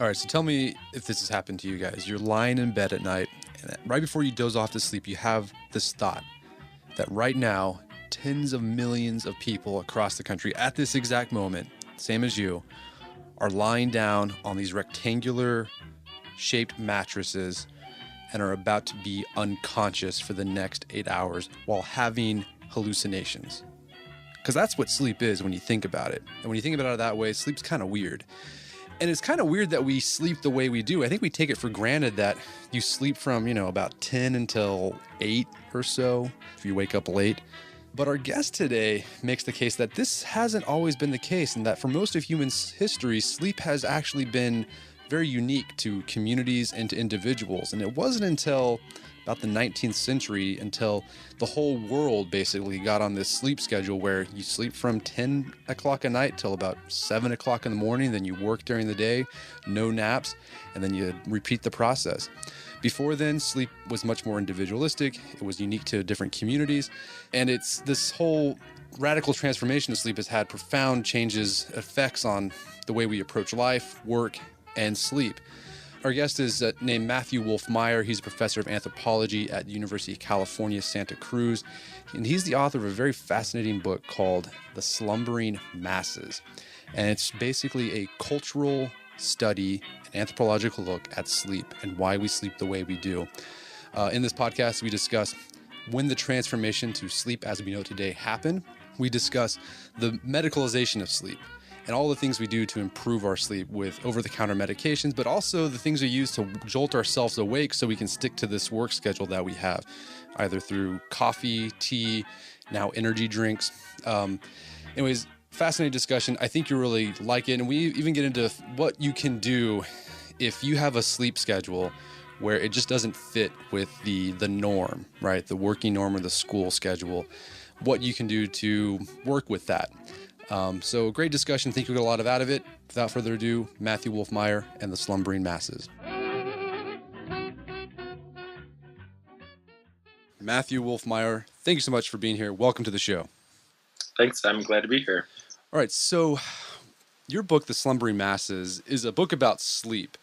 All right, so tell me if this has happened to you guys. You're lying in bed at night, and right before you doze off to sleep, you have this thought that right now, tens of millions of people across the country at this exact moment, same as you, are lying down on these rectangular shaped mattresses and are about to be unconscious for the next 8 hours while having hallucinations. Because that's what sleep is when you think about it. And when you think about it that way, sleep's kind of weird. And it's kind of weird that we sleep the way we do. I think we take it for granted that you sleep from, about 10 until 8 or so if you wake up late. But our guest today makes the case that this hasn't always been the case, and that for most of human history, sleep has actually been very unique to communities and to individuals. And it wasn't until about the 19th century until the whole world basically got on this sleep schedule where you sleep from 10 o'clock at night till about 7 o'clock in the morning, then you work during the day, no naps, and then you repeat the process. Before then, sleep was much more individualistic. It was unique to different communities. And it's this whole radical transformation of sleep has had profound effects on the way we approach life, work, and sleep. Our guest is named Matthew Wolf-Meyer. He's a professor of anthropology at the University of California, Santa Cruz. And he's the author of a very fascinating book called The Slumbering Masses. And it's basically a cultural study, an anthropological look at sleep and why we sleep the way we do. In this podcast, we discuss when the transformation to sleep as we know today happened. We discuss the medicalization of sleep and all the things we do to improve our sleep with over-the-counter medications, but also the things we use to jolt ourselves awake so we can stick to this work schedule that we have, either through coffee, tea, now energy drinks. Anyways, fascinating discussion. I think you really like it. And we even get into what you can do if you have a sleep schedule where it just doesn't fit with the norm, right? The working norm or the school schedule, what you can do to work with that. So great discussion. Think you'll get a lot out of it. Without further ado, Matthew Wolf-Meyer and the Slumbering Masses. Matthew Wolf-Meyer, thank you so much for being here. Welcome to the show. Thanks. I'm glad to be here. All right. So your book, The Slumbering Masses, is a book about sleep,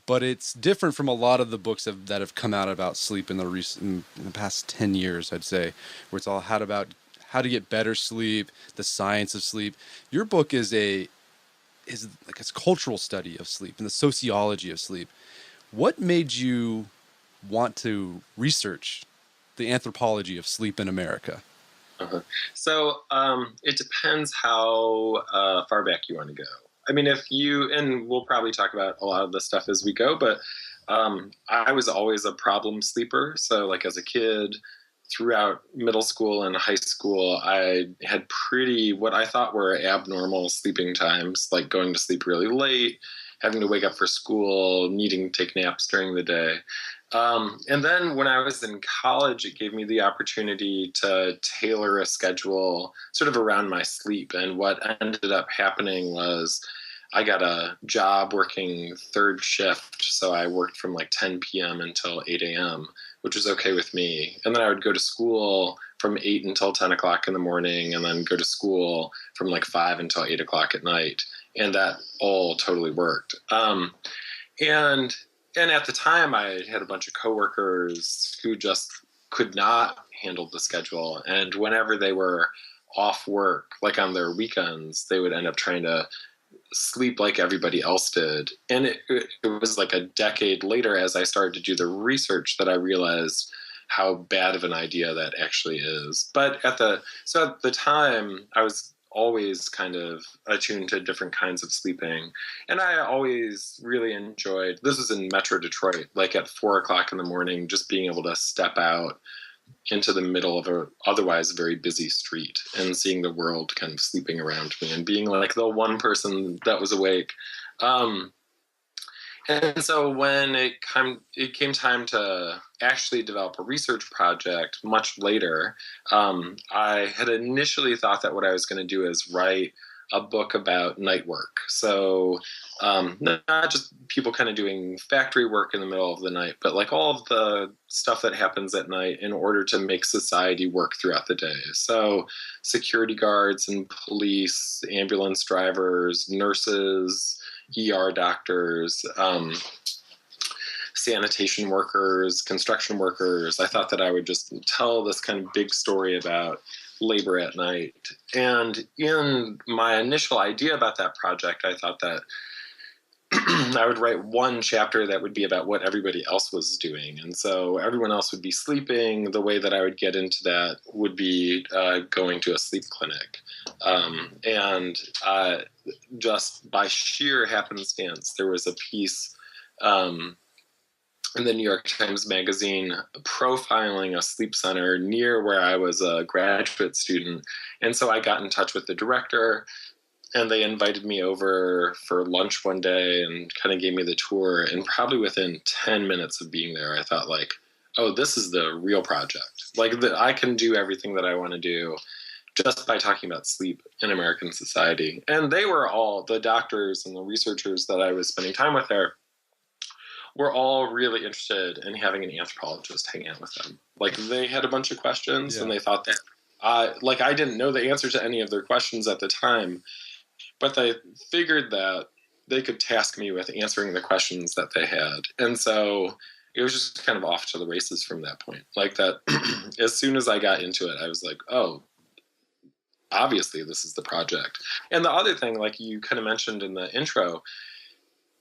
but it's different from a lot of the books that have come out about sleep in the past 10 years, I'd say, where it's all about how to get better sleep, the science of sleep. Your book is like a cultural study of sleep and the sociology of sleep. What made you want to research the anthropology of sleep in America? So it depends how far back you want to go. I mean, and we'll probably talk about a lot of this stuff as we go, but I was always a problem sleeper. So like as a kid, throughout middle school and high school, I had what I thought were abnormal sleeping times, like going to sleep really late, having to wake up for school, needing to take naps during the day. And then when I was in college, it gave me the opportunity to tailor a schedule sort of around my sleep. And what ended up happening was I got a job working third shift. So I worked from like 10 p.m. until 8 a.m., which was okay with me. And then I would go to school from 8 until 10 o'clock in the morning, and then go to school from like 5 until 8 o'clock at night. And that all totally worked. And at the time, I had a bunch of coworkers who just could not handle the schedule. And whenever they were off work, like on their weekends, they would end up trying to sleep like everybody else did. And it was like a decade later, as I started to do the research, that I realized how bad of an idea that actually is. But at the time, I was always kind of attuned to different kinds of sleeping. And I always really enjoyed, this was in Metro Detroit, like at 4 o'clock in the morning, just being able to step out into the middle of a otherwise very busy street and seeing the world kind of sleeping around me and being like the one person that was awake. And so when it came time to actually develop a research project much later, I had initially thought that what I was going to do is write a book about night work. So not just people kind of doing factory work in the middle of the night, but like all of the stuff that happens at night in order to make society work throughout the day. So security guards and police, ambulance drivers, nurses, ER doctors, sanitation workers, construction workers. I thought that I would just tell this kind of big story about labor at night. And in my initial idea about that project, I thought that I would write one chapter that would be about what everybody else was doing. And so everyone else would be sleeping. The way that I would get into that would be going to a sleep clinic. And just by sheer happenstance, there was a piece in the New York Times Magazine profiling a sleep center near where I was a graduate student. And so I got in touch with the director, and they invited me over for lunch one day and kind of gave me the tour. And probably within 10 minutes of being there, I thought, like, oh, this is the real project. Like, I can do everything that I want to do just by talking about sleep in American society. And they were all, the doctors and the researchers that I was spending time with there, were all really interested in having an anthropologist hang out with them. Like, they had a bunch of questions, and they thought that, I didn't know the answer to any of their questions at the time, but they figured that they could task me with answering the questions that they had. And so it was just kind of off to the races from that point. Like, that as soon as I got into it, I was like, oh, obviously this is the project. And the other thing, like you kind of mentioned in the intro,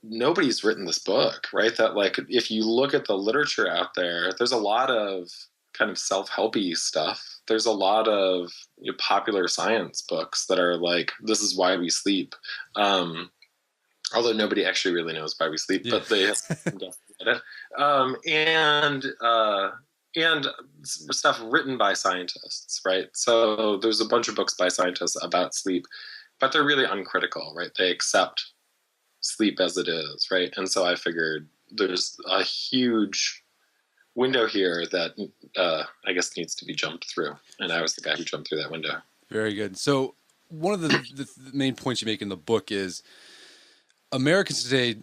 nobody's written this book, right? That, like, if you look at the literature out there, there's a lot of kind of self-helpy stuff. There's a lot of popular science books that are like, this is why we sleep. Although nobody actually really knows why we sleep, but they have it. And stuff written by scientists, right? So there's a bunch of books by scientists about sleep, but they're really uncritical, right? They accept sleep as it is, right? And so I figured there's a huge window here that I guess needs to be jumped through, and I was the guy who jumped through that window. Very good. So one of the main points you make in the book is Americans today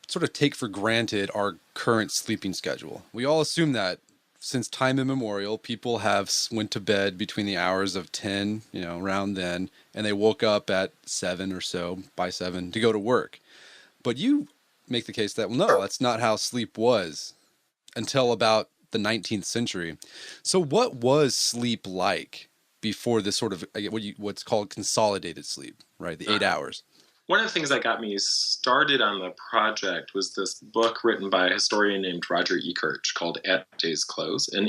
sort of take for granted our current sleeping schedule. We all assume that since time immemorial, people have went to bed between the hours of 10, around then, and they woke up at 7 or so, by 7, to go to work. But you make the case that, well, no, that's not how sleep was until about the 19th century. So what was sleep like before this sort of what's called consolidated sleep, right? The 8 hours. One of the things that got me started on the project was this book written by a historian named Roger Ekirch called At Day's Close. And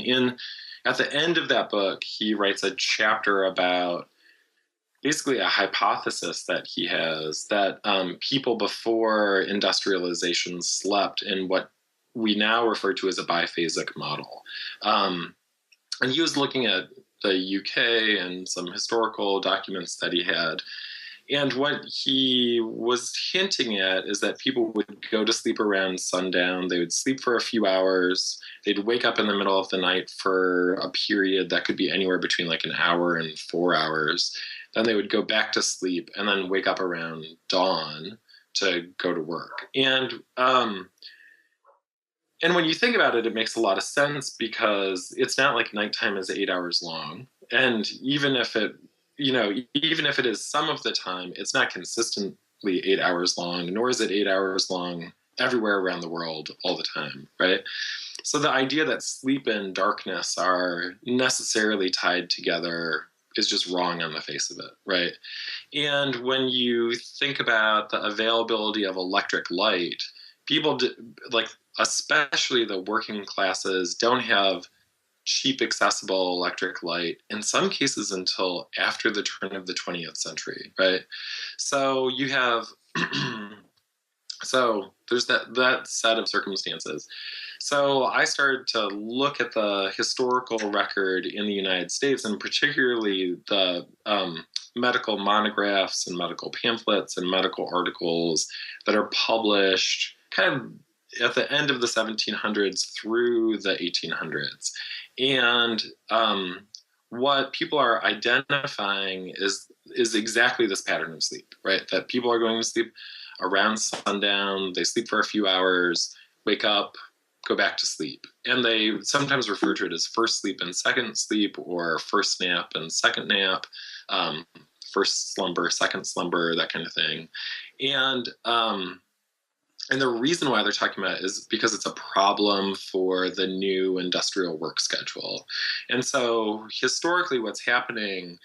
at the end of that book, he writes a chapter about basically a hypothesis that he has that people before industrialization slept in what we now refer to as a biphasic model. And he was looking at the UK and some historical documents that he had. And what he was hinting at is that people would go to sleep around sundown. They would sleep for a few hours. They'd wake up in the middle of the night for a period that could be anywhere between like an hour and 4 hours. Then they would go back to sleep and then wake up around dawn to go to work. And when you think about it, it makes a lot of sense because it's not like nighttime is 8 hours long. And even if it is some of the time, it's not consistently 8 hours long, nor is it 8 hours long everywhere around the world all the time, right? So the idea that sleep and darkness are necessarily tied together is just wrong on the face of it, right? And when you think about the availability of electric light, people, especially the working classes, don't have cheap, accessible electric light, in some cases until after the turn of the 20th century, right? So you have, so there's that set of circumstances. So I started to look at the historical record in the United States, and particularly the medical monographs and medical pamphlets and medical articles that are published kind of at the end of the 1700s through the 1800s. And what people are identifying is exactly this pattern of sleep, right? That people are going to sleep around sundown, they sleep for a few hours, wake up, go back to sleep. And they sometimes refer to it as first sleep and second sleep, or first nap and second nap. first slumber, second slumber, that kind of thing. And the reason why they're talking about it is because it's a problem for the new industrial work schedule. And so historically what's happening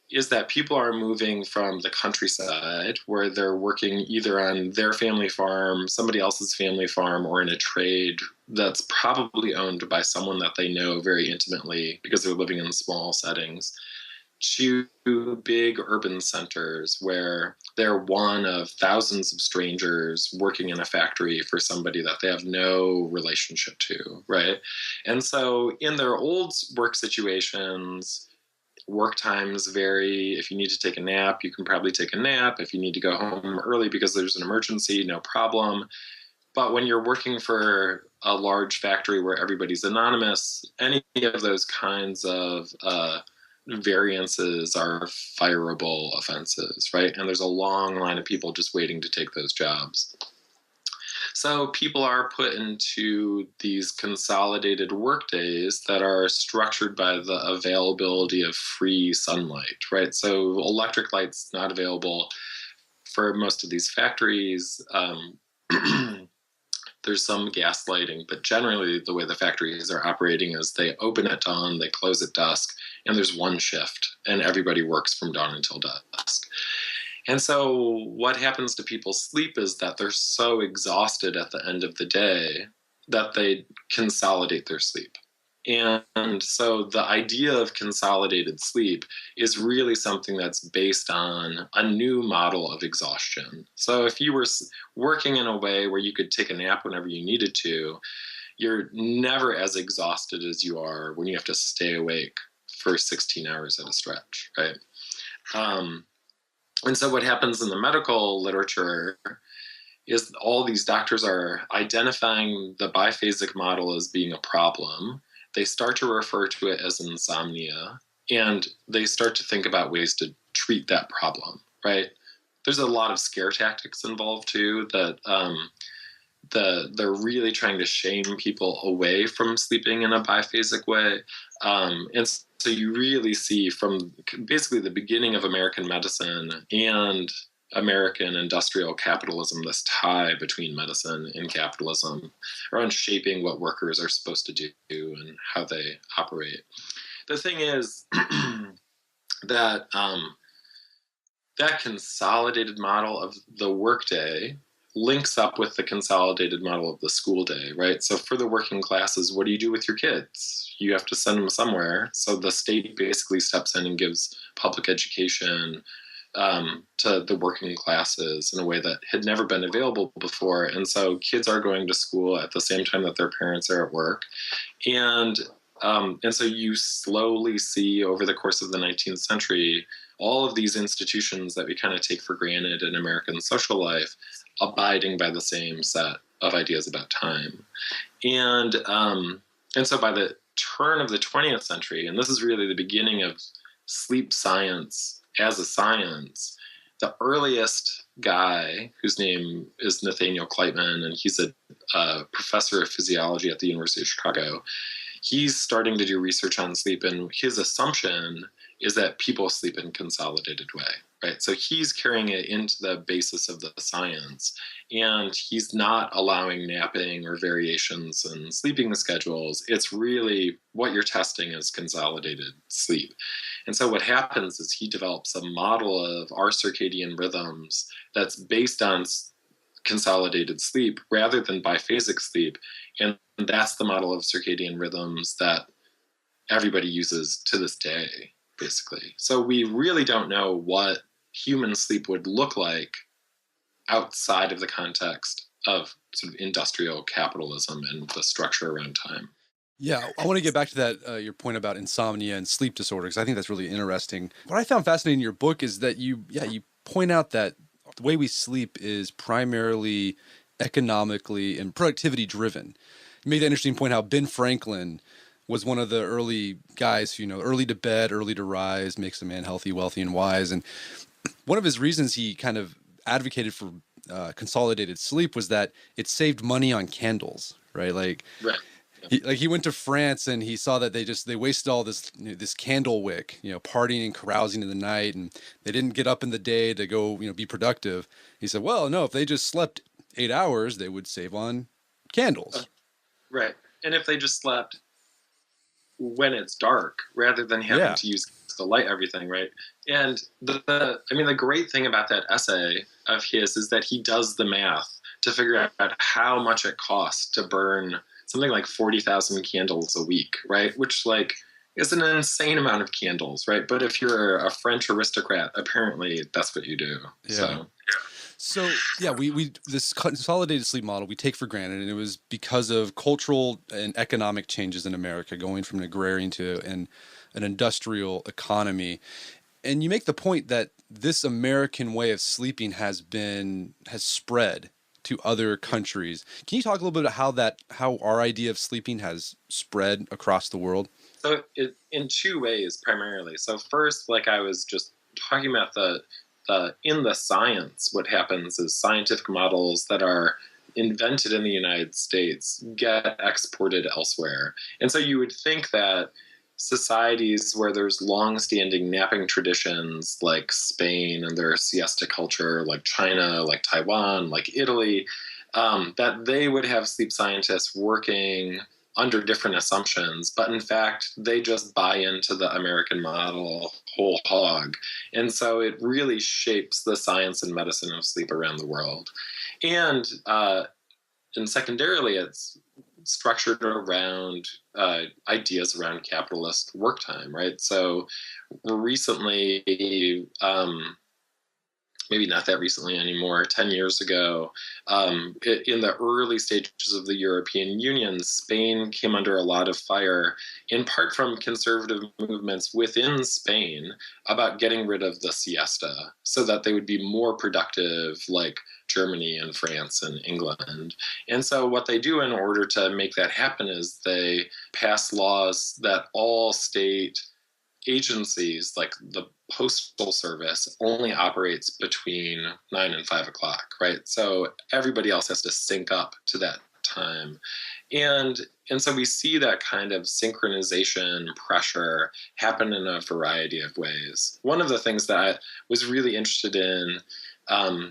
is that people are moving from the countryside, where they're working either on their family farm, somebody else's family farm, or in a trade that's probably owned by someone that they know very intimately because they're living in small settings, to big urban centers where they're one of thousands of strangers working in a factory for somebody that they have no relationship to, right? And so in their old work situations, work times vary. If you need to take a nap, you can probably take a nap. If you need to go home early because there's an emergency, no problem. But when you're working for a large factory where everybody's anonymous, any of those kinds of variances are fireable offenses, right? And there's a long line of people just waiting to take those jobs. So people are put into these consolidated work days that are structured by the availability of free sunlight, right? So electric light's not available for most of these factories. There's some gas lighting, but generally the way the factories are operating is they open at dawn, they close at dusk, and there's one shift, and everybody works from dawn until dusk. And so what happens to people's sleep is that they're so exhausted at the end of the day that they consolidate their sleep. And so the idea of consolidated sleep is really something that's based on a new model of exhaustion. So if you were working in a way where you could take a nap whenever you needed to, you're never as exhausted as you are when you have to stay awake for 16 hours at a stretch, right? And so what happens in the medical literature is all these doctors are identifying the biphasic model as being a problem. They start to refer to it as insomnia, and they start to think about ways to treat that problem, right? There's a lot of scare tactics involved too, that they're really trying to shame people away from sleeping in a biphasic way. And so you really see from basically the beginning of American medicine and American industrial capitalism, this tie between medicine and capitalism around shaping what workers are supposed to do and how they operate. The thing is that that consolidated model of the workday links up with the consolidated model of the school day, right? So for the working classes, what do you do with your kids? You have to send them somewhere. So the state basically steps in and gives public education to the working classes in a way that had never been available before. And so kids are going to school at the same time that their parents are at work. And so you slowly see over the course of the 19th century, all of these institutions that we kind of take for granted in American social life abiding by the same set of ideas about time. And so by the turn of the 20th century, and this is really the beginning of sleep science as a science, the earliest guy, whose name is Nathaniel Kleitman, and he's a professor of physiology at the University of Chicago, he's starting to do research on sleep, and his assumption is that people sleep in a consolidated way, right? So he's carrying it into the basis of the science, and he's not allowing napping or variations in sleeping schedules. It's really what you're testing is consolidated sleep. And so what happens is he develops a model of our circadian rhythms that's based on consolidated sleep rather than biphasic sleep. And that's the model of circadian rhythms that everybody uses to this day, basically. So we really don't know what human sleep would look like outside of the context of sort of industrial capitalism and the structure around time. Yeah, I want to get back to that, your point about insomnia and sleep disorder, because I think that's really interesting. What I found fascinating in your book is that you point out that the way we sleep is primarily economically and productivity driven. You made that interesting point how Ben Franklin was one of the early guys who, early to bed, early to rise, makes a man healthy, wealthy, and wise. And one of his reasons he kind of advocated for consolidated sleep was that it saved money on candles, right? Right. He went to France and he saw that they wasted all this this candle wick, partying and carousing in the night, and they didn't get up in the day to go be productive. He said, well, no, if they just slept 8 hours, they would save on candles. Right. And if they just slept when it's dark rather than having to use to light everything, right? And the great thing about that essay of his is that he does the math to figure out how much it costs to burn something like 40,000 candles a week, right? Which is an insane amount of candles, right? But if you're a French aristocrat, apparently that's what you do. Yeah. So we this consolidated sleep model we take for granted, and it was because of cultural and economic changes in America, going from an agrarian to an industrial economy. And you make the point that this American way of sleeping has spread to other countries. Can you talk a little bit about how our idea of sleeping has spread across the world? So in two ways primarily. So first, like I was just talking about in the science, what happens is scientific models that are invented in the United States get exported elsewhere. And so you would think that societies where there's long-standing napping traditions, like Spain and their siesta culture, like China, like Taiwan, like Italy, that they would have sleep scientists working under different assumptions, but in fact, they just buy into the American model whole hog. And so it really shapes the science and medicine of sleep around the world. And secondarily, it's structured around ideas around capitalist work time, right? So recently, maybe not that recently anymore, 10 years ago, in the early stages of the European Union, Spain came under a lot of fire, in part from conservative movements within Spain about getting rid of the siesta so that they would be more productive, like Germany and France and England. And so what they do in order to make that happen is they pass laws that all state agencies, like the postal service, only operates between 9 and 5 o'clock, right? So everybody else has to sync up to that time. And so we see that kind of synchronization pressure happen in a variety of ways. One of the things that I was really interested in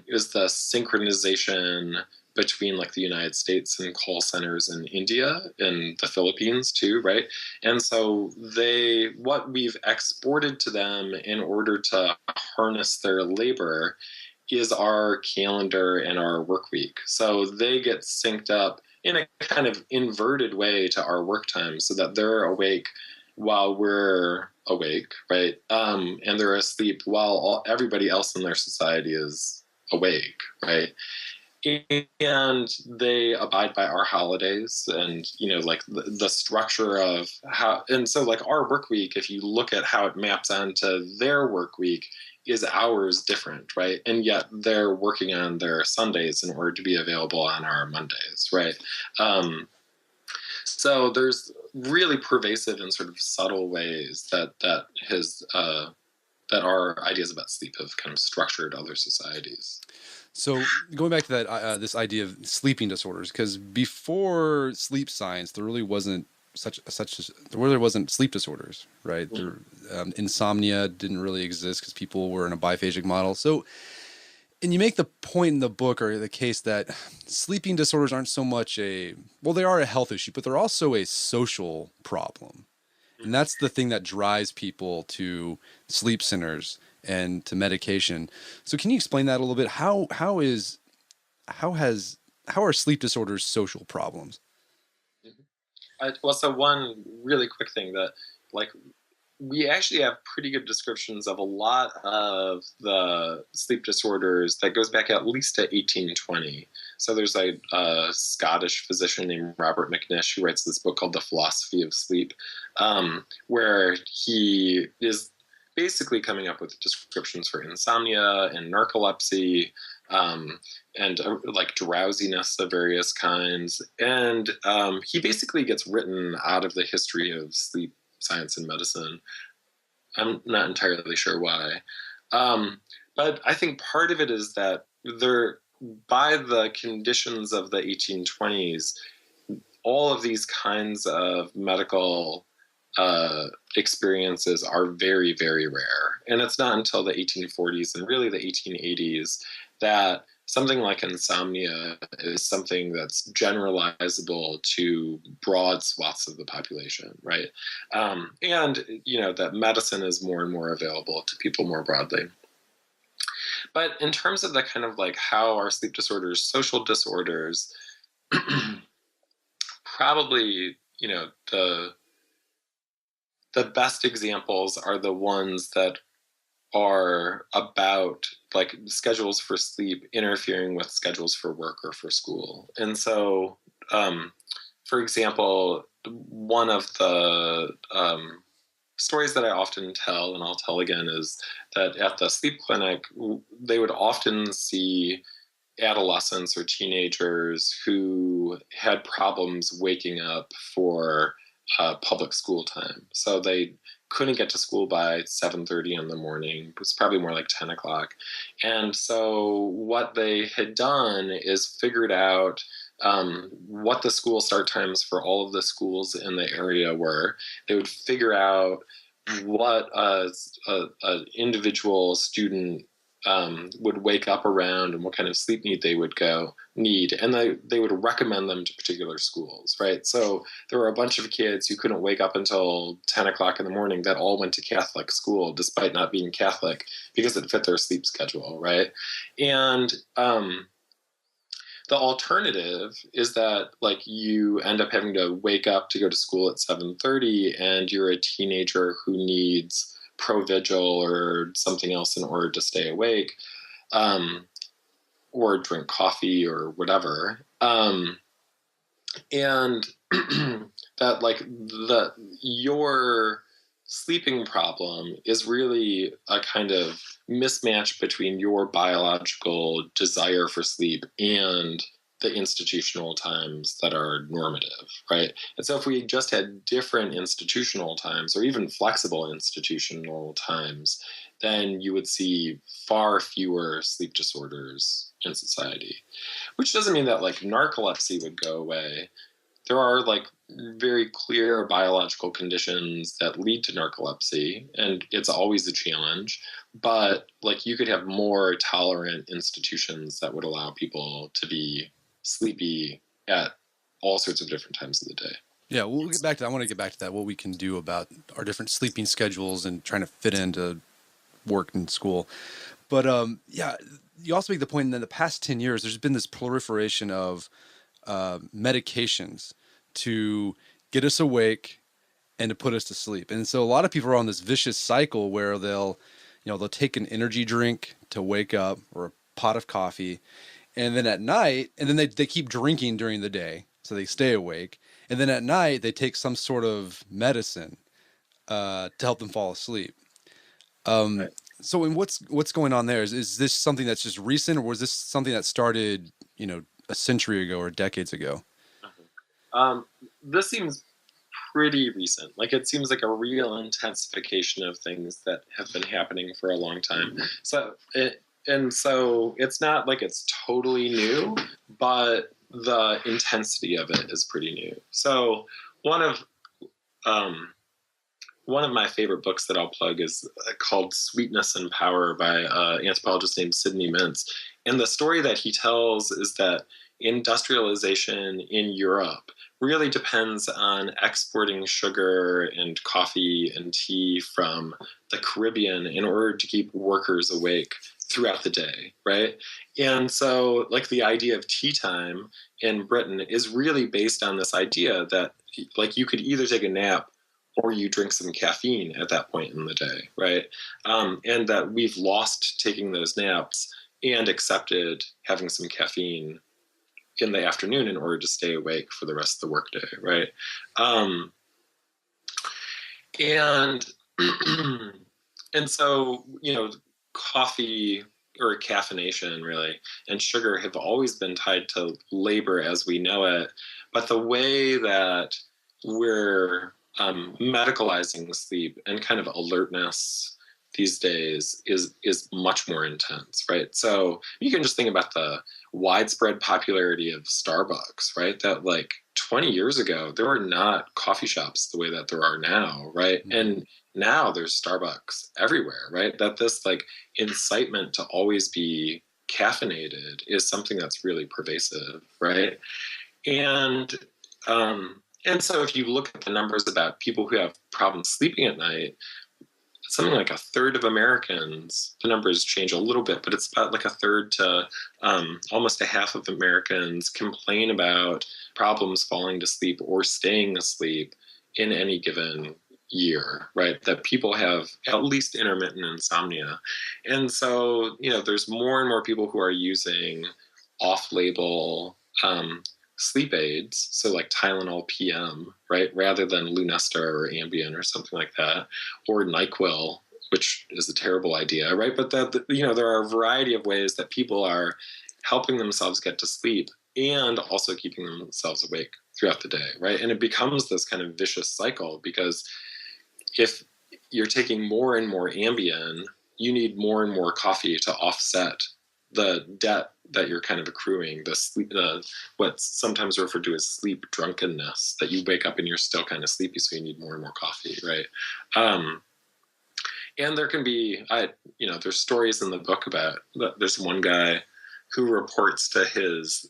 is the synchronization between like the United States and call centers in India and the Philippines too, right? And so what we've exported to them in order to harness their labor is our calendar and our work week. So they get synced up in a kind of inverted way to our work time so that they're awake while we're awake, right? And they're asleep while everybody else in their society is awake, right? And they abide by our holidays and, like the structure of how, and so like our work week, if you look at how it maps onto their work week, is hours different, right? And yet they're working on their Sundays in order to be available on our Mondays, right? So there's really pervasive and sort of subtle ways that our ideas about sleep have kind of structured other societies. So going back to that, this idea of sleeping disorders, because before sleep science, there really wasn't wasn't sleep disorders, right? Mm-hmm. Insomnia didn't really exist because people were in a biphasic model. So, and you make the point in the book or the case that sleeping disorders aren't so much they are a health issue, but they're also a social problem. And that's the thing that drives people to sleep centers and to medication. So can you explain that a little bit? How are sleep disorders social problems? So one really quick thing that we actually have pretty good descriptions of a lot of the sleep disorders that goes back at least to 1820. So there's a Scottish physician named Robert McNish who writes this book called The Philosophy of Sleep, where he is basically coming up with descriptions for insomnia and narcolepsy, and like drowsiness of various kinds. And he basically gets written out of the history of sleep science and medicine. I'm not entirely sure why. But I think part of it is that by the conditions of the 1820s, all of these kinds of medical experiences are very, very rare. And it's not until the 1840s and really the 1880s that something like insomnia is something that's generalizable to broad swaths of the population, right? And, that medicine is more and more available to people more broadly. But in terms of the kind of like how our sleep disorders, social disorders, probably, the best examples are the ones that are about like schedules for sleep interfering with schedules for work or for school. And so, for example, one of the stories that I often tell, and I'll tell again, is that at the sleep clinic, they would often see adolescents or teenagers who had problems waking up for public school time. So they couldn't get to school by 7:30 in the morning. It was probably more like 10 o'clock. And so what they had done is figured out what the school start times for all of the schools in the area were. They would figure out what an individual student would wake up around and what kind of sleep need they would need. And they would recommend them to particular schools, right? So there were a bunch of kids who couldn't wake up until 10 o'clock in the morning that all went to Catholic school despite not being Catholic because it fit their sleep schedule, right? And the alternative is that like you end up having to wake up to go to school at 7:30 and you're a teenager who needs Provigil or something else in order to stay awake, or drink coffee or whatever. And that like your sleeping problem is really a kind of mismatch between your biological desire for sleep and the institutional times that are normative, right? And so if we just had different institutional times or even flexible institutional times, then you would see far fewer sleep disorders in society, which doesn't mean that like narcolepsy would go away. There are like very clear biological conditions that lead to narcolepsy, and it's always a challenge, but like you could have more tolerant institutions that would allow people to be sleepy at all sorts of different times of the day. Yeah, we'll get back to that. I want to get back to that, what we can do about our different sleeping schedules and trying to fit into work and school. But yeah, you also make the point that in the past 10 years, there's been this proliferation of medications to get us awake and to put us to sleep. And so a lot of people are on this vicious cycle where they'll take an energy drink to wake up or a pot of coffee. And then at night, and then they keep drinking during the day, so they stay awake. And then at night, they take some sort of medicine to help them fall asleep. Right. So, what's going on there? Is this something that's just recent, or was this something that started, a century ago or decades ago? This seems pretty recent. Like it seems like a real intensification of things that have been happening for a long time. So it's not like it's totally new, but the intensity of it is pretty new. So one of my favorite books that I'll plug is called Sweetness and Power by an anthropologist named Sidney Mintz. And the story that he tells is that industrialization in Europe really depends on exporting sugar and coffee and tea from the Caribbean in order to keep workers awake throughout the day, right? And so like the idea of tea time in Britain is really based on this idea that like you could either take a nap or you drink some caffeine at that point in the day, right? And that we've lost taking those naps and accepted having some caffeine in the afternoon in order to stay awake for the rest of the workday, right? And so, coffee or caffeination really and sugar have always been tied to labor as we know it. But the way that we're medicalizing sleep and kind of alertness these days is much more intense, right? So you can just think about the widespread popularity of Starbucks, right? That like 20 years ago, there were not coffee shops the way that there are now, right? Mm-hmm. And now there's Starbucks everywhere, right? That this like incitement to always be caffeinated is something that's really pervasive, right? And so if you look at the numbers about people who have problems sleeping at night, something like a third of Americans, the numbers change a little bit, but it's about like a third to almost a half of Americans complain about problems falling to sleep or staying asleep in any given year, right? That people have at least intermittent insomnia. And so, there's more and more people who are using off-label sleep aids, so like Tylenol PM, right, rather than Lunesta or Ambien or something like that, or NyQuil, which is a terrible idea, right? But there are a variety of ways that people are helping themselves get to sleep and also keeping themselves awake throughout the day, right? And it becomes this kind of vicious cycle, because if you're taking more and more Ambien, you need more and more coffee to offset the debt that you're kind of accruing, what's sometimes referred to as sleep drunkenness, that you wake up and you're still kind of sleepy, so you need more and more coffee, right? And there can be, there's stories in the book about this one guy who reports to his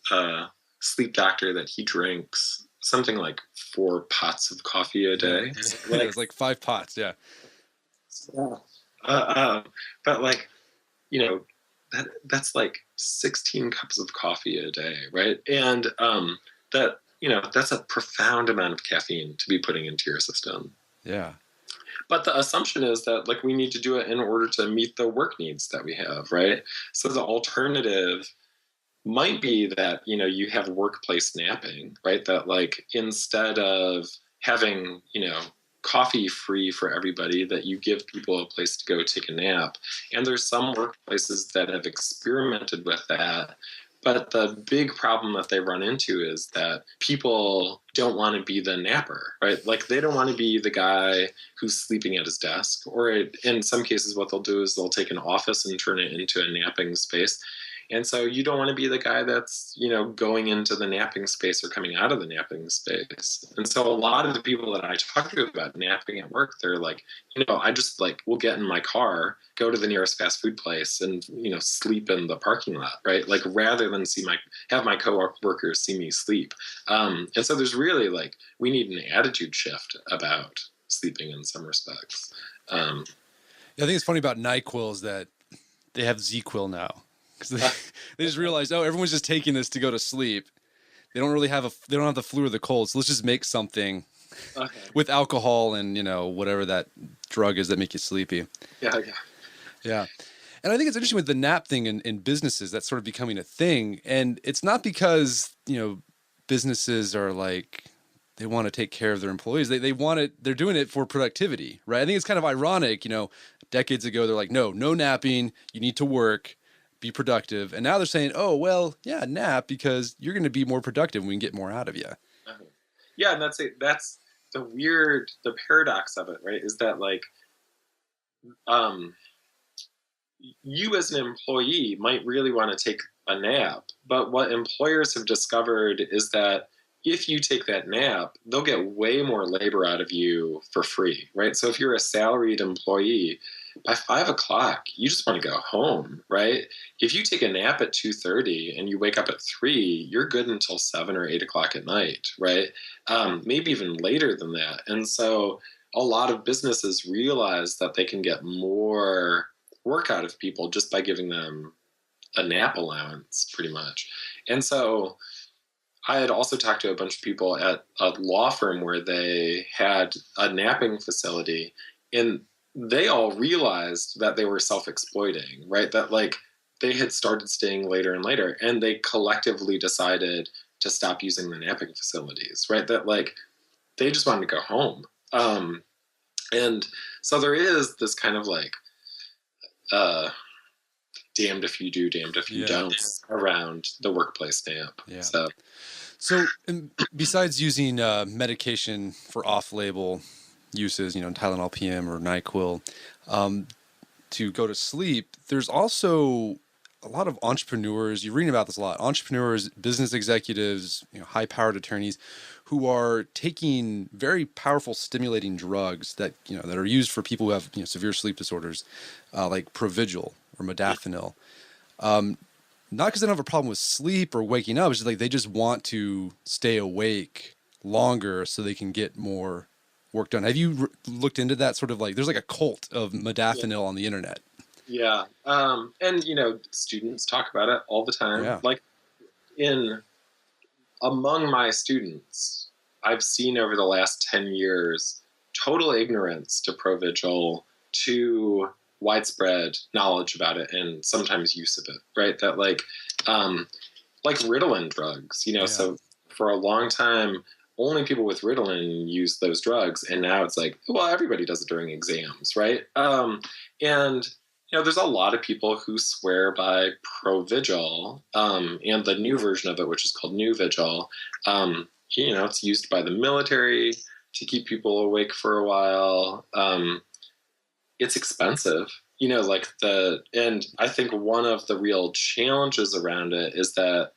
sleep doctor that he drinks something like 4 pots of coffee a day. Yeah. It's like 5 pots, yeah. But like, that's like 16 cups of coffee a day, right? And that's a profound amount of caffeine to be putting into your system. Yeah. But the assumption is that like we need to do it in order to meet the work needs that we have, right? So the alternative might be that, you have workplace napping, right? That like instead of having, coffee free for everybody, that you give people a place to go take a nap. And there's some workplaces that have experimented with that. But the big problem that they run into is that people don't want to be the napper, right? Like they don't want to be the guy who's sleeping at his desk. Or in some cases, what they'll do is they'll take an office and turn it into a napping space. And so you don't want to be the guy that's, going into the napping space or coming out of the napping space. And so a lot of the people that I talk to about napping at work, they're like, I just like will get in my car, go to the nearest fast food place and, sleep in the parking lot, right? Like rather than have my coworkers see me sleep. And so there's really like, we need an attitude shift about sleeping in some respects. I think it's funny about NyQuil is that they have ZQuil now. Because they just realized, everyone's just taking this to go to sleep. They don't really have they don't have the flu or the cold, so let's just make something with alcohol and whatever that drug is that make you sleepy. Yeah. And I think it's interesting with the nap thing in businesses that's sort of becoming a thing, and it's not because businesses are like they want to take care of their employees. They want it. They're doing it for productivity, right? I think it's kind of ironic. Decades ago they're like, no napping. You need to work. Be productive. And now they're saying, nap because you're going to be more productive and we can get more out of you. Yeah. And that's the paradox of it, right? Is that like, you as an employee might really want to take a nap, but what employers have discovered is that if you take that nap, they'll get way more labor out of you for free, right? So if you're a salaried employee, by 5 o'clock, you just want to go home, right? If you take a nap at 2:30 and you wake up at 3, you're good until 7 or 8 o'clock at night, right? Maybe even later than that. And so a lot of businesses realize that they can get more work out of people just by giving them a nap allowance, pretty much. And so I had also talked to a bunch of people at a law firm where they had a napping facility, and they all realized that they were self-exploiting, right? That like they had started staying later and later, and they collectively decided to stop using the napping facilities, right? That like they just wanted to go home. And so there is this kind of like damned if you do, damned if you don't around the workplace nap. Yeah. So besides using medication for off-label uses, Tylenol PM or NyQuil, to go to sleep, there's also a lot of entrepreneurs, you're reading about this a lot, entrepreneurs, business executives, high-powered attorneys who are taking very powerful stimulating drugs that, that are used for people who have, severe sleep disorders, like Provigil or modafinil. Not because they don't have a problem with sleep or waking up. It's just like they just want to stay awake longer so they can get more work done. Have you looked into that sort of like, there's like a cult of modafinil on the internet. Yeah. And, students talk about it all the time. Yeah. Like among my students, I've seen over the last 10 years, total ignorance to Provigil, to widespread knowledge about it and sometimes use of it, right? That like Ritalin drugs, so for a long time, only people with Ritalin use those drugs. And now it's like, well, everybody does it during exams, right? And there's a lot of people who swear by Provigil, and the new version of it, which is called New Vigil. It's used by the military to keep people awake for a while. It's expensive, and I think one of the real challenges around it is that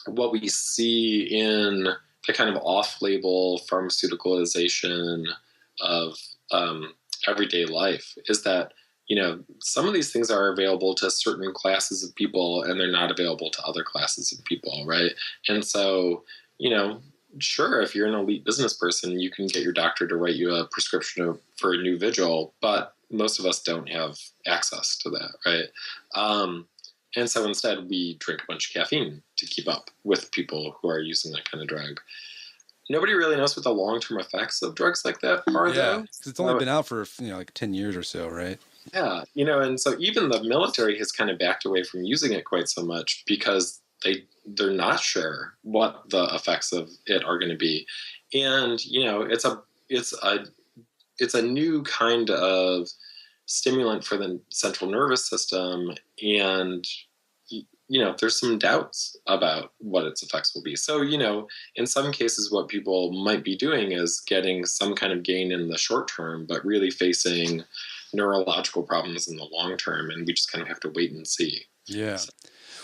what we see in the kind of off-label pharmaceuticalization of everyday life is that, some of these things are available to certain classes of people and they're not available to other classes of people, right? And so, sure, if you're an elite business person, you can get your doctor to write you a prescription for a new vigil, but most of us don't have access to that, right? And so instead we drink a bunch of caffeine to keep up with people who are using that kind of drug. Nobody really knows what the long-term effects of drugs like that are, though. Because it's only been out for, like 10 years or so, right? Yeah, and so even the military has kind of backed away from using it quite so much because they're not sure what the effects of it are going to be. And, it's a new kind of stimulant for the central nervous system. And, there's some doubts about what its effects will be. So, in some cases, what people might be doing is getting some kind of gain in the short term, but really facing neurological problems in the long term. And we just kind of have to wait and see. Yeah.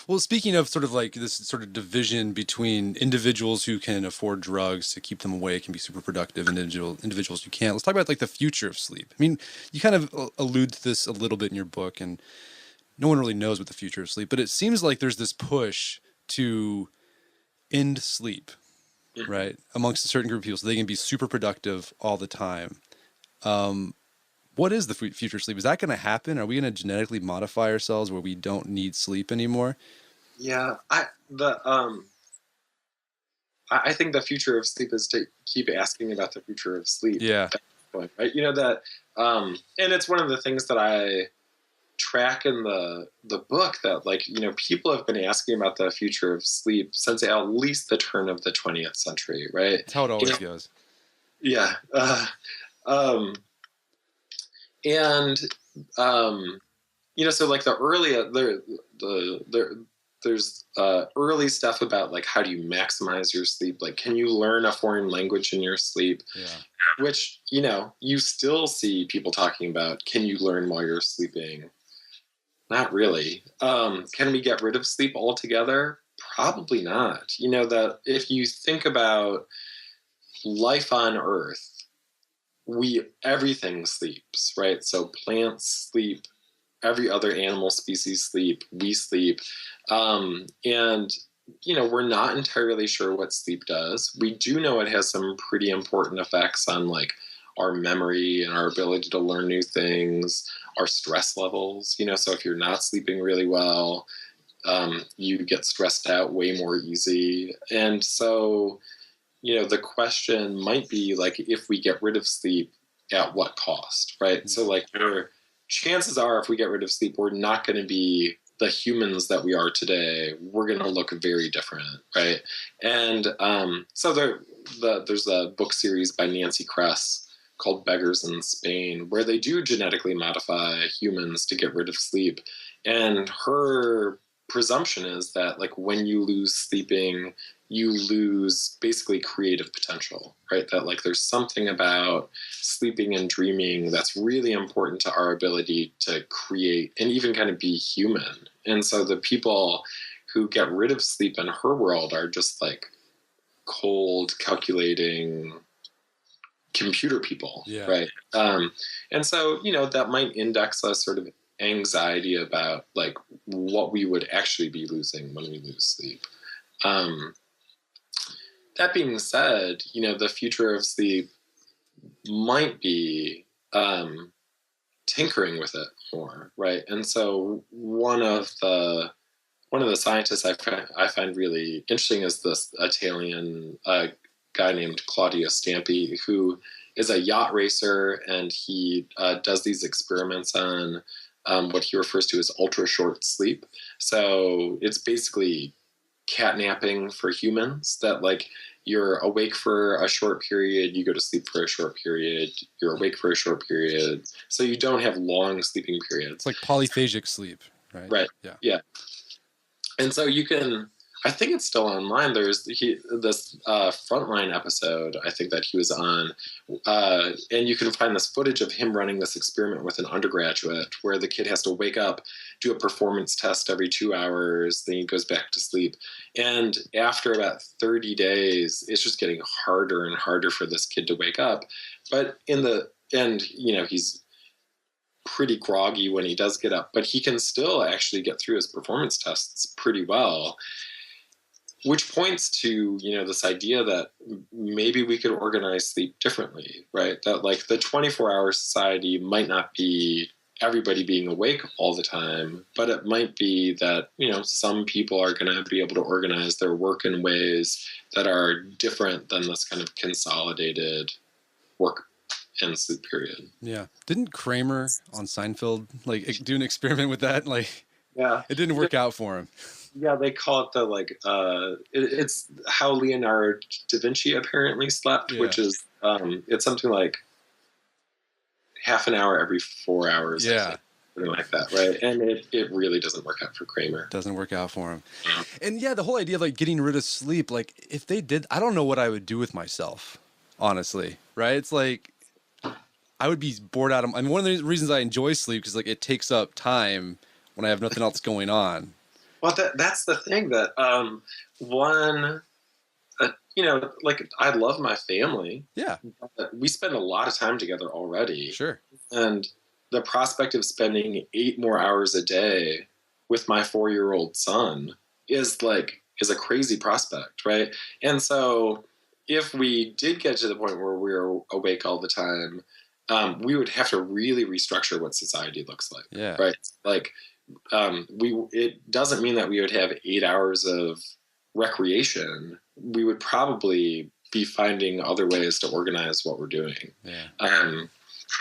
Well, speaking of sort of like this sort of division between individuals who can afford drugs to keep them awake and be super productive and individuals who can't, let's talk about like the future of sleep. I mean, you kind of allude to this a little bit in your book, and no one really knows what the future of sleep, but it seems like there's this push to end sleep, right, amongst a certain group of people so they can be super productive all the time. What is the future of sleep? Is that going to happen? Are we going to genetically modify ourselves where we don't need sleep anymore? Yeah, I think the future of sleep is to keep asking about the future of sleep. Yeah. Right? And it's one of the things that I track in the book, that people have been asking about the future of sleep since at least the turn of the 20th century, right? That's how it always goes. Yeah. So like the early there's early stuff about like how do you maximize your sleep, like can you learn a foreign language in your sleep? Which you still see people talking about, can you learn while you're sleeping? Not really. Can we get rid of sleep altogether? Probably not. That if you think about life on Earth, everything sleeps, right? So plants sleep, every other animal species sleep, we sleep. And, we're not entirely sure what sleep does. We do know it has some pretty important effects on like our memory and our ability to learn new things, our stress levels, so if you're not sleeping really well, you get stressed out way more easy. And so, the question might be like, if we get rid of sleep, at what cost, right? So like chances are if we get rid of sleep, we're not going to be the humans that we are today. We're going to look very different, right? And so there's a book series by Nancy Kress called Beggars in Spain, where they do genetically modify humans to get rid of sleep. And her presumption is that like when you lose sleeping, you lose basically creative potential, right? That like there's something about sleeping and dreaming that's really important to our ability to create and even kind of be human. And so the people who get rid of sleep in her world are just like cold, calculating computer people, right? And so, that might index a sort of anxiety about like what we would actually be losing when we lose sleep. That being said, the future of sleep might be tinkering with it more, right? And so one of the scientists I find really interesting is this Italian guy named Claudio Stampi, who is a yacht racer, and he does these experiments on what he refers to as ultra short sleep. So it's basically catnapping for humans, that like you're awake for a short period, you go to sleep for a short period, you're awake for a short period. So you don't have long sleeping periods. It's like polyphasic sleep, right? Right. Yeah. Yeah. And so you can, I think it's still online. There's this Frontline episode, I think, that he was on. And you can find this footage of him running this experiment with an undergraduate where the kid has to wake up, do a performance test every 2 hours, then he goes back to sleep. And after about 30 days, it's just getting harder and harder for this kid to wake up. But in the end, he's pretty groggy when he does get up, but he can still actually get through his performance tests pretty well, which points to, this idea that maybe we could organize sleep differently, right? That like the 24-hour society might not be everybody being awake all the time, but it might be that, some people are going to be able to organize their work in ways that are different than this kind of consolidated work and sleep period. Yeah. Didn't Kramer on Seinfeld like do an experiment with that? Like, yeah, it didn't work out for him. Yeah, they call it the it's how Leonardo da Vinci apparently slept, which is it's something like half an hour every 4 hours. Yeah. Something like that, right? And it really doesn't work out for Kramer. Doesn't work out for him. Yeah. And yeah, the whole idea of like getting rid of sleep, like if they did, I don't know what I would do with myself, honestly, right? It's like I would be bored out of. I mean, one of the reasons I enjoy sleep is like it takes up time when I have nothing else going on. Well, that's the thing that like I love my family. Yeah, we spend a lot of time together already. Sure. And the prospect of spending 8 more hours a day with my 4-year-old son is a crazy prospect, right? And so if we did get to the point where we're awake all the time, we would have to really restructure what society looks like. Yeah. Right. Like, it doesn't mean that we would have 8 hours of recreation. We would probably be finding other ways to organize what we're doing. Yeah.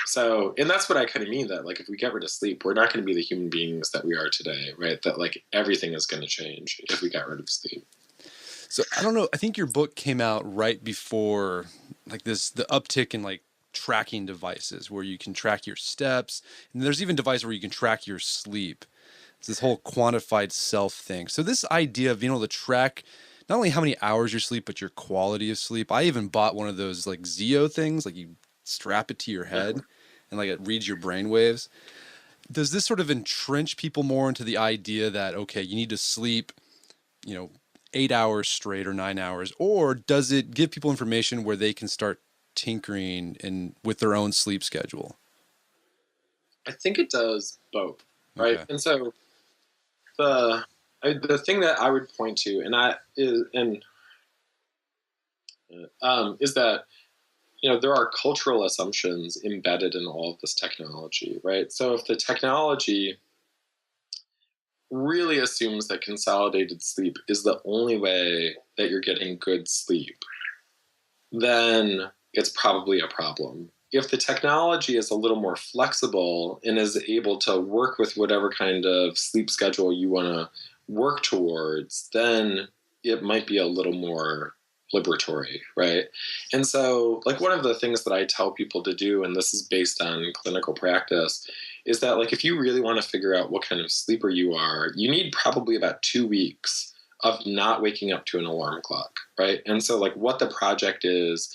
So, and that's what I kind of mean, that like if we get rid of sleep, we're not going to be the human beings that we are today, right? That like everything is going to change if we got rid of sleep. So I don't know. I think your book came out right before like the uptick in like tracking devices where you can track your steps, and there's even devices where you can track your sleep. It's this whole quantified self thing. So this idea of being able to track not only how many hours you sleep, but your quality of sleep. I even bought one of those like Zeo things, like you strap it to your head and like it reads your brain waves. Does this sort of entrench people more into the idea that, okay, you need to sleep, 8 hours straight or 9 hours, or does it give people information where they can start tinkering with their own sleep schedule? I think it does both, right? Okay. And so the thing that I would point to, is that there are cultural assumptions embedded in all of this technology, right? So if the technology really assumes that consolidated sleep is the only way that you're getting good sleep, then it's probably a problem. If the technology is a little more flexible and is able to work with whatever kind of sleep schedule you want to work towards, then it might be a little more liberatory, right? And so, like, one of the things that I tell people to do, and this is based on clinical practice, is that, like, if you really want to figure out what kind of sleeper you are, you need probably about 2 weeks of not waking up to an alarm clock, right? And so, like, what the project is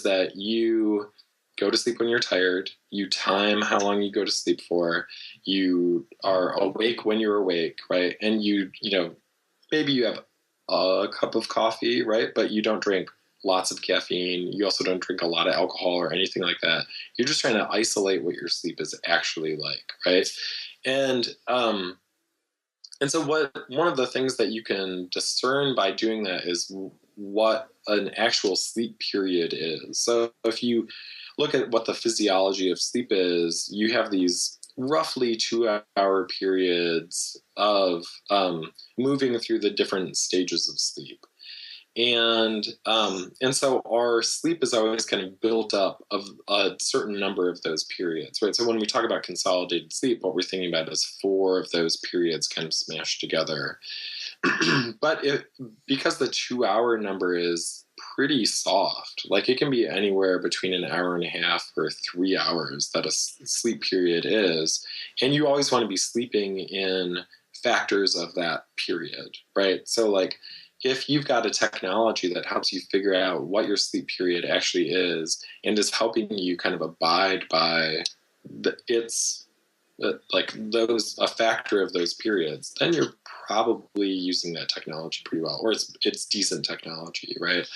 that you go to sleep when you're tired, you time how long you go to sleep for, you are awake when you're awake, right? And maybe you have a cup of coffee, right? But you don't drink lots of caffeine. You also don't drink a lot of alcohol or anything like that. You're just trying to isolate what your sleep is actually like, right? And and so one of the things that you can discern by doing that is what an actual sleep period is. So if you look at what the physiology of sleep is, you have these roughly 2-hour periods of moving through the different stages of sleep. And so our sleep is always kind of built up of a certain number of those periods, right? So when we talk about consolidated sleep, what we're thinking about is 4 of those periods kind of smashed together. But because the 2-hour number is pretty soft, like it can be anywhere between an hour and a half or 3 hours that a sleep period is, and you always want to be sleeping in factors of that period, right? So like, if you've got a technology that helps you figure out what your sleep period actually is and is helping you kind of abide by a factor of those periods, then you're probably using that technology pretty well, or it's decent technology, right?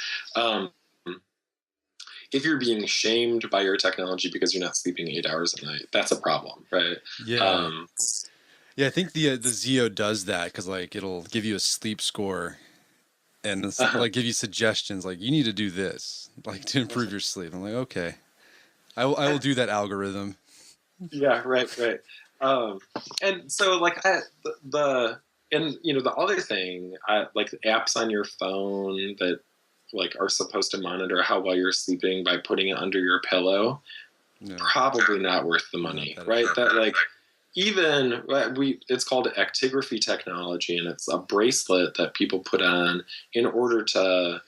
If you're being shamed by your technology because you're not sleeping 8 hours a night, that's a problem, right? Yeah. Yeah, I think the Zio does that because like it'll give you a sleep score and like give you suggestions like you need to do this like to improve your sleep. I'm like, okay, I will do that algorithm. Yeah, right. And so like the other thing, like apps on your phone that like are supposed to monitor how well you're sleeping by putting it under your pillow, probably not worth the money, right? That like even it's called actigraphy technology, and it's a bracelet that people put on in order to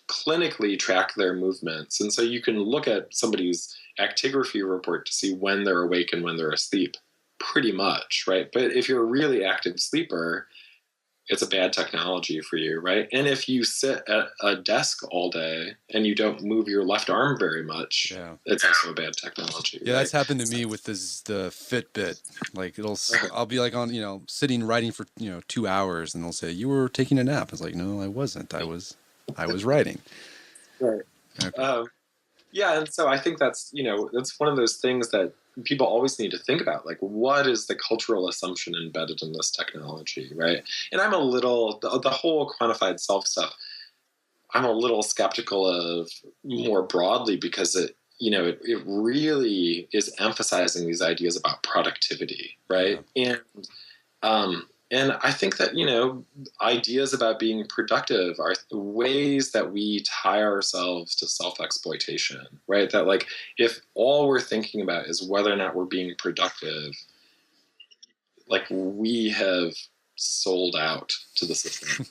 clinically track their movements. And so you can look at somebody's actigraphy report to see when they're awake and when they're asleep, pretty much, right? But if you're a really active sleeper, it's a bad technology for you, right? And if you sit at a desk all day and you don't move your left arm very much, it's also a bad technology. Yeah, right? that's happened to me with the Fitbit. Like I'll be like on, sitting writing for 2 hours, and they'll say you were taking a nap. It's like, no, I wasn't. I was writing. Right. Okay. Yeah, and so I think that's one of those things that people always need to think about, like what is the cultural assumption embedded in this technology, right? And I'm a little the whole quantified self stuff, I'm a little skeptical of more broadly because it really is emphasizing these ideas about productivity, right? Yeah. And I think that, ideas about being productive are ways that we tie ourselves to self-exploitation, right? That like, if all we're thinking about is whether or not we're being productive, like we have sold out to the system.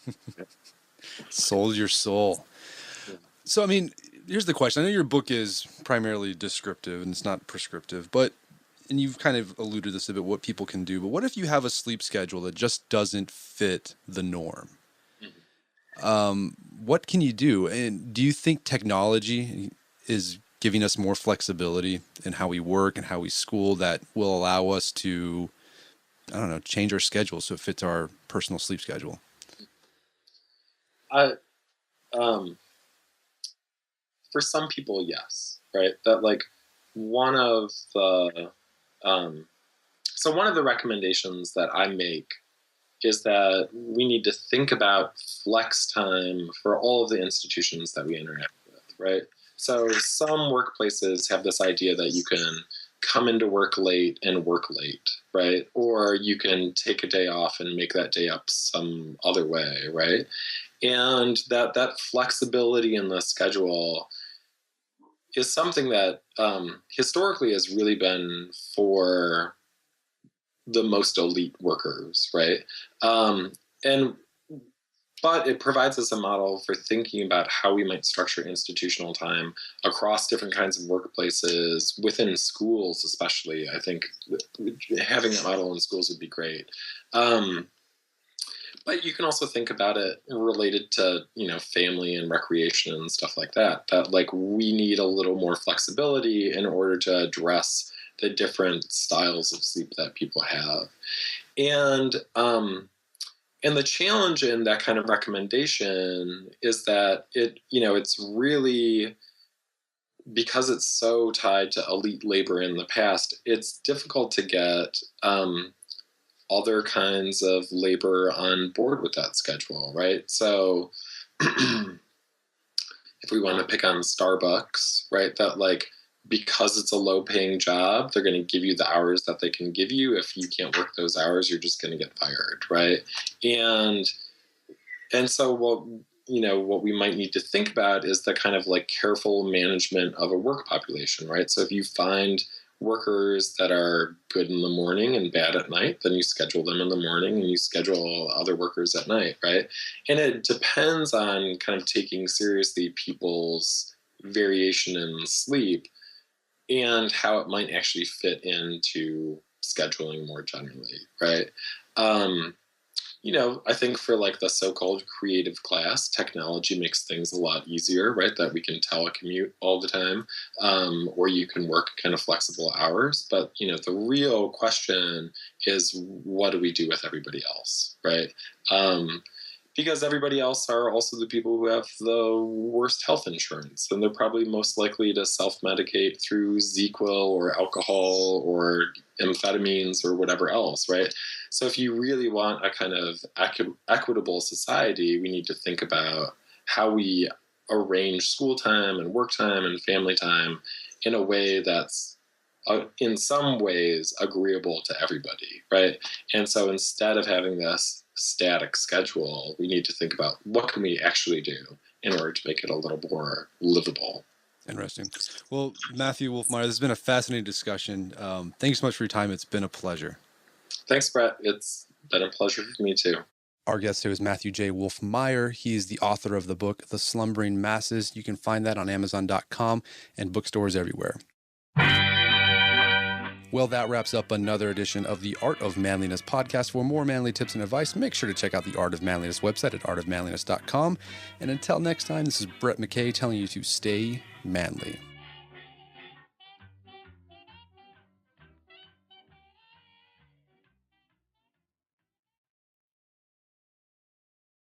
Sold your soul. Yeah. So, I mean, here's the question. I know your book is primarily descriptive and it's not prescriptive, and you've kind of alluded to this a bit, what people can do, but what if you have a sleep schedule that just doesn't fit the norm? Mm-hmm. What can you do? And do you think technology is giving us more flexibility in how we work and how we school that will allow us to, change our schedule so it fits our personal sleep schedule? For some people, yes, right? That like one of the one of the recommendations that I make is that we need to think about flex time for all of the institutions that we interact with, right? So some workplaces have this idea that you can come into work late and work late, right? Or you can take a day off and make that day up some other way, right? And that flexibility in the schedule is something that historically has really been for the most elite workers, right? But it provides us a model for thinking about how we might structure institutional time across different kinds of workplaces, within schools especially. I think having that model in schools would be great. But you can also think about it related to, family and recreation and stuff like that, that like we need a little more flexibility in order to address the different styles of sleep that people have. And And the challenge in that kind of recommendation is that it's really, because it's so tied to elite labor in the past, it's difficult to get other kinds of labor on board with that schedule, right? So if we want to pick on Starbucks, right, that like, because it's a low paying job, they're going to give you the hours that they can give you. If you can't work those hours, you're just going to get fired, right? And so what we might need to think about is the kind of like careful management of a work population, right? So if you find workers that are good in the morning and bad at night, then you schedule them in the morning and you schedule other workers at night, right? And it depends on kind of taking seriously people's variation in sleep and how it might actually fit into scheduling more generally, right? I think for like the so-called creative class, technology makes things a lot easier, right? That we can telecommute all the time, or you can work kind of flexible hours. But, the real question is, what do we do with everybody else, right? Because everybody else are also the people who have the worst health insurance, and they're probably most likely to self-medicate through ZzzQuil or alcohol or amphetamines or whatever else, right? So if you really want a kind of equitable society, we need to think about how we arrange school time and work time and family time in a way that's in some ways agreeable to everybody, right? And so instead of having this static schedule, we need to think about what can we actually do in order to make it a little more livable. Interesting. Well, Matthew Wolf-Meyer, this has been a fascinating discussion. Thanks so much for your time. It's been a pleasure. Thanks, Brett. It's been a pleasure for me too. Our guest today is Matthew J. Wolf-Meyer. He is the author of the book, The Slumbering Masses. You can find that on Amazon.com and bookstores everywhere. Well, that wraps up another edition of the Art of Manliness podcast. For more manly tips and advice, make sure to check out the Art of Manliness website at artofmanliness.com. And until next time, this is Brett McKay telling you to stay manly.